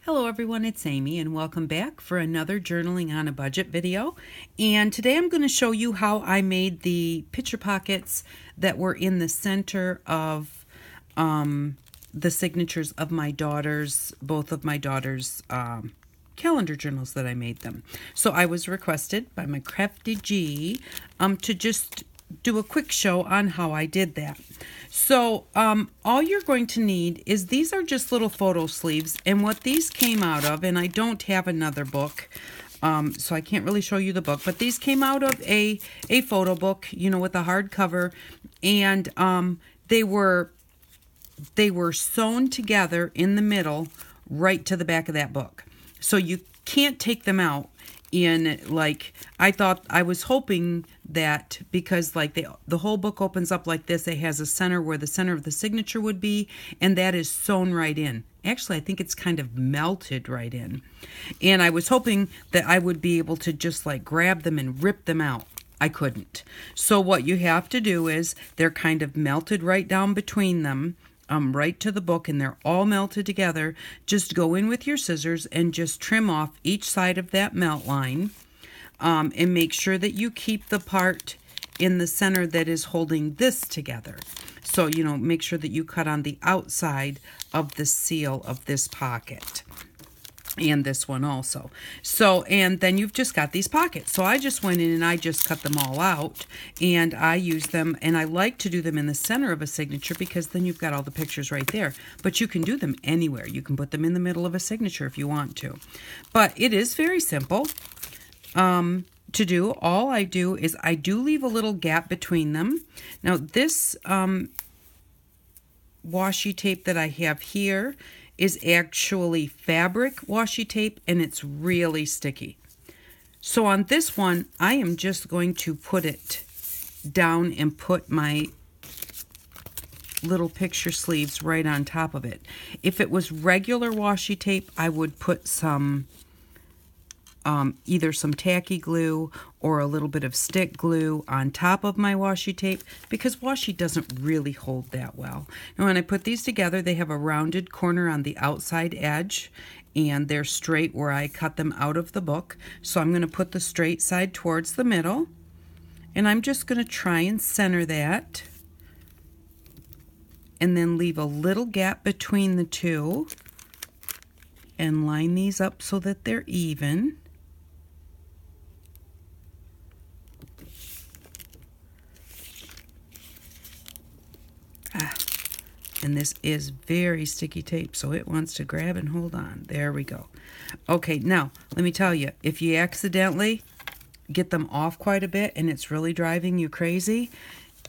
Hello everyone, it's Amy and welcome back for another Journaling on a Budget video. And today I'm going to show you how I made the picture pockets that were in the center of the signatures of my daughters, both of my daughters' calendar journals that I made them. So I was requested by my Crafty G to just do a quick show on how I did that. So all you're going to need is, these are just little photo sleeves, and what these came out of, and I don't have another book, so I can't really show you the book, but these came out of a photo book, you know, with a hardcover, and they were sewn together in the middle right to the back of that book. So you can't take them out. In like, I was hoping that because like the whole book opens up like this, it has a center where the center of the signature would be, and that is sewn right in. Actually, I think it's kind of melted right in. And I was hoping that I would be able to just like grab them and rip them out. I couldn't. So what you have to do is, they're kind of melted right down between them. Right to the book, and they're all melted together. Just go in with your scissors and just trim off each side of that melt line, and make sure that you keep the part in the center that is holding this together. So, you know, make sure that you cut on the outside of the seal of this pocket. And this one also. So, and then you've just got these pockets. So I just went in and I just cut them all out, and I use them, and I like to do them in the center of a signature because then you've got all the pictures right there. But you can do them anywhere. You can put them in the middle of a signature if you want to. But it is very simple to do. All I do is I do leave a little gap between them. Now this washi tape that I have here is actually fabric washi tape, and it's really sticky. So on this one, I am just going to put it down and put my little picture sleeves right on top of it. If it was regular washi tape, I would put some either some tacky glue or a little bit of stick glue on top of my washi tape, because washi doesn't really hold that well. Now when I put these together, they have a rounded corner on the outside edge, and they're straight where I cut them out of the book. So I'm going to put the straight side towards the middle, and I'm just going to try and center that, and then leave a little gap between the two, and line these up so that they're even. And this is very sticky tape, so it wants to grab and hold on. There we go. Okay, now, let me tell you, if you accidentally get them off quite a bit and it's really driving you crazy,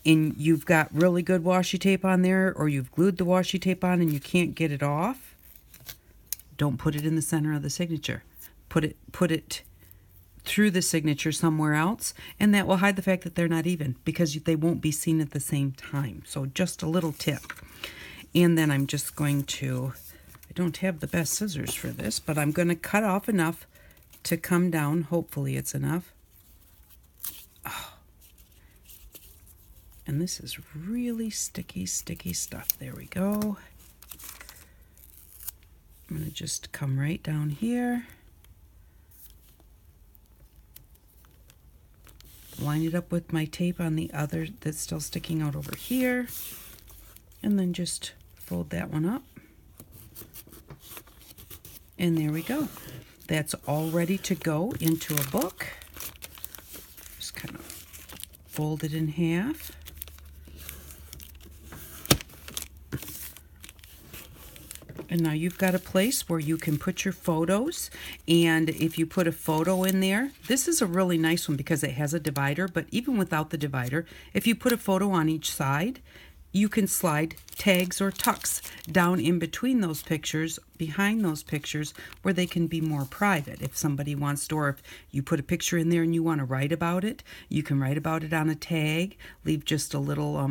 and you've got really good washi tape on there, or you've glued the washi tape on and you can't get it off, don't put it in the center of the signature. Put it through the signature somewhere else, and that will hide the fact that they're not even, because they won't be seen at the same time. So just a little tip. And then I'm just going to, I don't have the best scissors for this, but I'm going to cut off enough to come down. Hopefully it's enough. Oh. And this is really sticky stuff. There we go. I'm going to just come right down here. Line it up with my tape on the other that's still sticking out over here, and then just fold that one up, and there we go. That's all ready to go into a book. Just kind of fold it in half. And now you've got a place where you can put your photos, and if you put a photo in there, this is a really nice one because it has a divider, but even without the divider, if you put a photo on each side, you can slide tags or tucks down in between those pictures, behind those pictures, where they can be more private. If somebody wants to, or if you put a picture in there and you want to write about it, you can write about it on a tag, leave just a little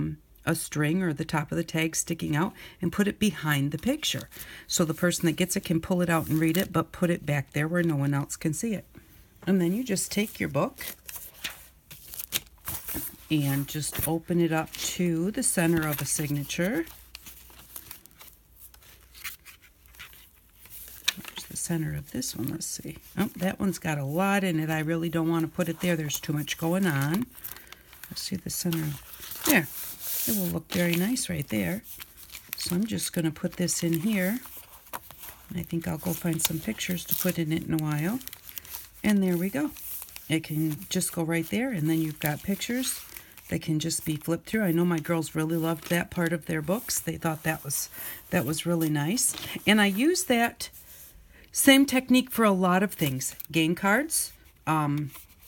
a string or the top of the tag sticking out, and put it behind the picture. So the person that gets it can pull it out and read it, but put it back there where no one else can see it. And then you just take your book and just open it up to the center of a signature. center of this one. Let's see. Oh, that one's got a lot in it. I really don't want to put it there. There's too much going on. Let's see the center. There. It will look very nice right there. So I'm just going to put this in here. I think I'll go find some pictures to put in it in a while. And there we go. It can just go right there, and then you've got pictures that can just be flipped through. I know my girls really loved that part of their books. They thought that was really nice. And I use that same technique for a lot of things. Game cards,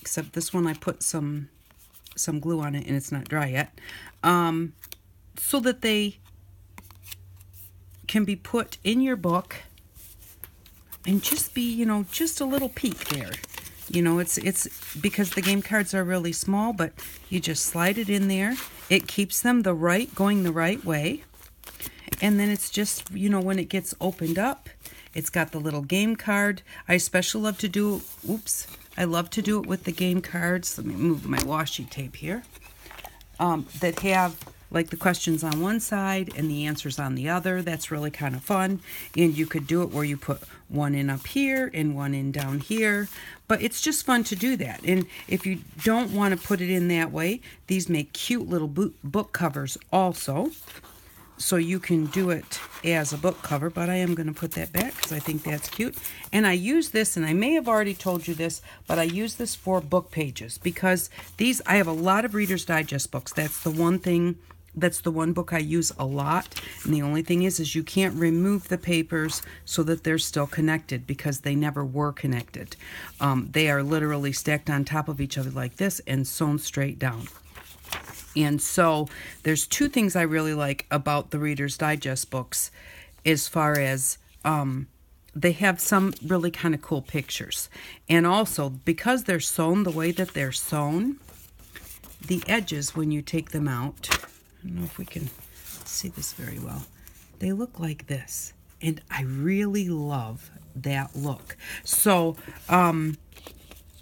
except this one I put some glue on it and it's not dry yet, so that they can be put in your book and just be, you know, just a little peek there. You know, it's because the game cards are really small, but you just slide it in there. It keeps them going the right way. And then it's just, you know, when it gets opened up, it's got the little game card. I especially love to do, I love to do it with the game cards. Let me move my washi tape here. That have like the questions on one side and the answers on the other. That's really kind of fun. And you could do it where you put one in up here and one in down here. But it's just fun to do that. And if you don't want to put it in that way, these make cute little book covers also. So you can do it as a book cover, but I am going to put that back because I think that's cute. And I use this, and I may have already told you this, but I use this for book pages because I have a lot of Reader's Digest books. That's the one book I use a lot. And the only thing is you can't remove the papers so that they're still connected because they never were connected. They are literally stacked on top of each other like this and sewn straight down. And so there's two things I really like about the Reader's Digest books as far as they have some really kind of cool pictures. And also, because they're sewn the way that they're sewn, the edges, when you take them out, I don't know if we can see this very well, they look like this. And I really love that look. So I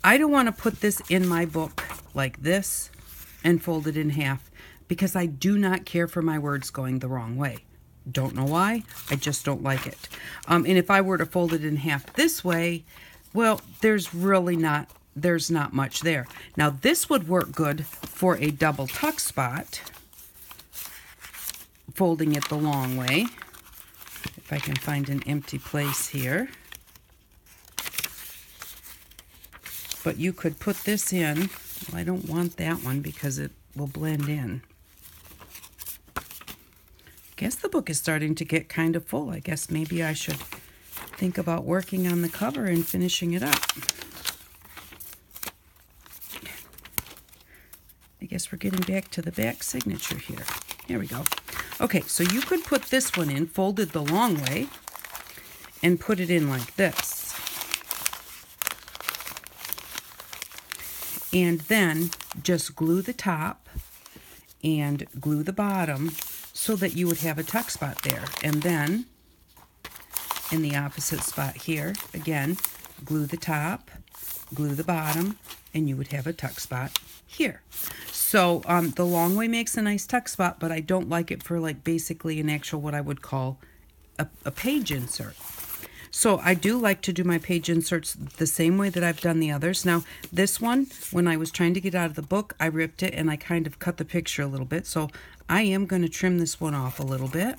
don't want to put this in my book like this and fold it in half because I do not care for my words going the wrong way. Don't know why, I just don't like it. And if I were to fold it in half this way, well, there's not much there. Now this would work good for a double tuck spot, folding it the long way. If I can find an empty place here. But you could put this in. Well, I don't want that one because it will blend in. I guess the book is starting to get kind of full. I guess maybe I should think about working on the cover and finishing it up. I guess we're getting back to the back signature here. Here we go. Okay, so you could put this one in, folded the long way, and put it in like this. And then just glue the top and glue the bottom so that you would have a tuck spot there. And then in the opposite spot here, again, glue the top, glue the bottom, and you would have a tuck spot here. So the long way makes a nice tuck spot, but I don't like it for like basically an actual what I would call a page insert. So I do like to do my page inserts the same way that I've done the others. Now, this one, when I was trying to get out of the book, I ripped it and I kind of cut the picture a little bit. So I am going to trim this one off a little bit.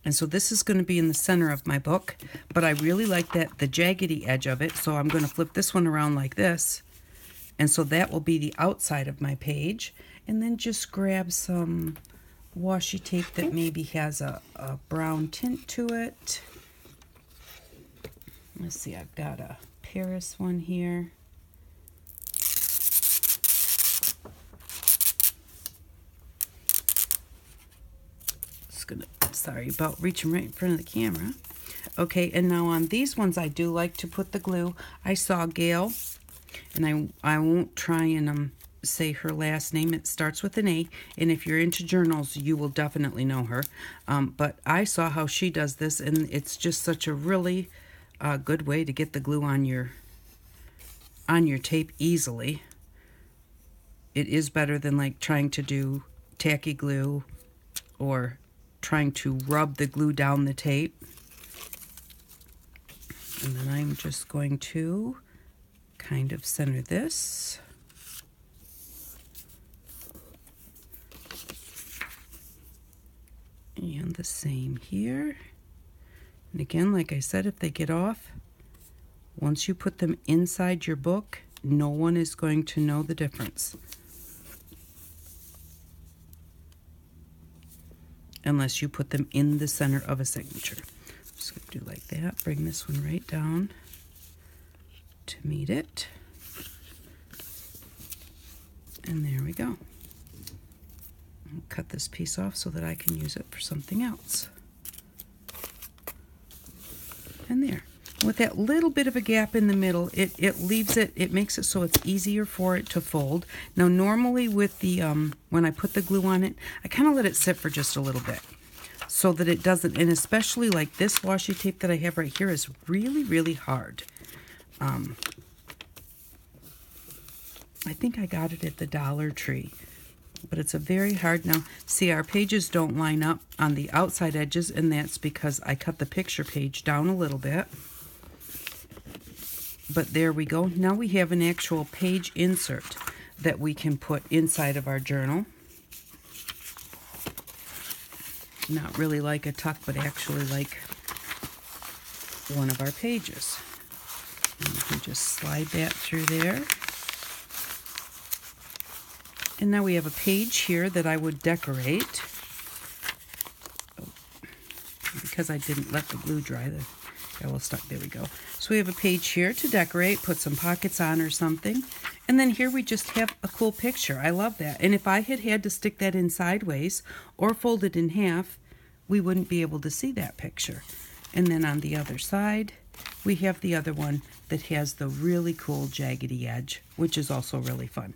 And so this is going to be in the center of my book, but I really like the jaggedy edge of it. So I'm going to flip this one around like this. And so that will be the outside of my page. And then just grab some washi tape that maybe has a brown tint to it. Let's see, I've got a Paris one here. Sorry about reaching right in front of the camera. Okay, and now on these ones I do like to put the glue. I saw Gail, and I won't try and say her last name. It starts with an A, and if you're into journals, you will definitely know her. But I saw how she does this, and it's just such a really good way to get the glue on your tape easily. It is better than like trying to do tacky glue or trying to rub the glue down the tape. And then I'm just going to kind of center this. And the same here. And again, like I said, if they get off, once you put them inside your book, no one is going to know the difference. Unless you put them in the center of a signature. Just going to do like that. Bring this one right down to meet it. And there we go. I'll cut this piece off so that I can use it for something else. And there. With that little bit of a gap in the middle, it leaves it, it makes it so it's easier for it to fold. Now normally with the, when I put the glue on it, I kind of let it sit for just a little bit so that it doesn't, and especially like this washi tape that I have right here is really, really hard. I think I got it at the Dollar Tree, but it's a very hard, now see our pages don't line up on the outside edges, and that's because I cut the picture page down a little bit. But there we go. Now we have an actual page insert that we can put inside of our journal. Not really like a tuck, but actually like one of our pages. And you can just slide that through there. And now we have a page here that I would decorate. Oh, because I didn't let the glue dry, got a little stuck. There we go. So we have a page here to decorate, put some pockets on or something. And then here we just have a cool picture. I love that. And if I had to stick that in sideways or fold it in half, we wouldn't be able to see that picture. And then on the other side, we have the other one that has the really cool jaggedy edge, which is also really fun.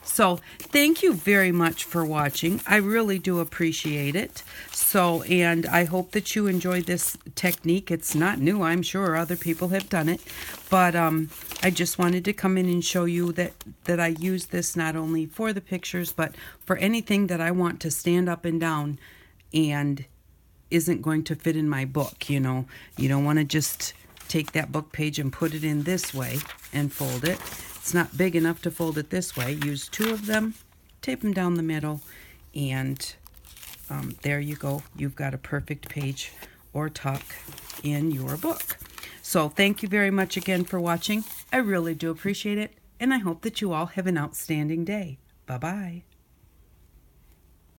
So thank you very much for watching. I really do appreciate it. So, and I hope that you enjoy this technique. It's not new, I'm sure other people have done it, but I just wanted to come in and show you that I use this not only for the pictures, but for anything that I want to stand up and down and isn't going to fit in my book. You know, you don't want to just take that book page and put it in this way and fold it. It's not big enough to fold it this way. Use two of them, tape them down the middle, and there you go. You've got a perfect page or tuck in your book. So thank you very much again for watching. I really do appreciate it, and I hope that you all have an outstanding day. Bye-bye.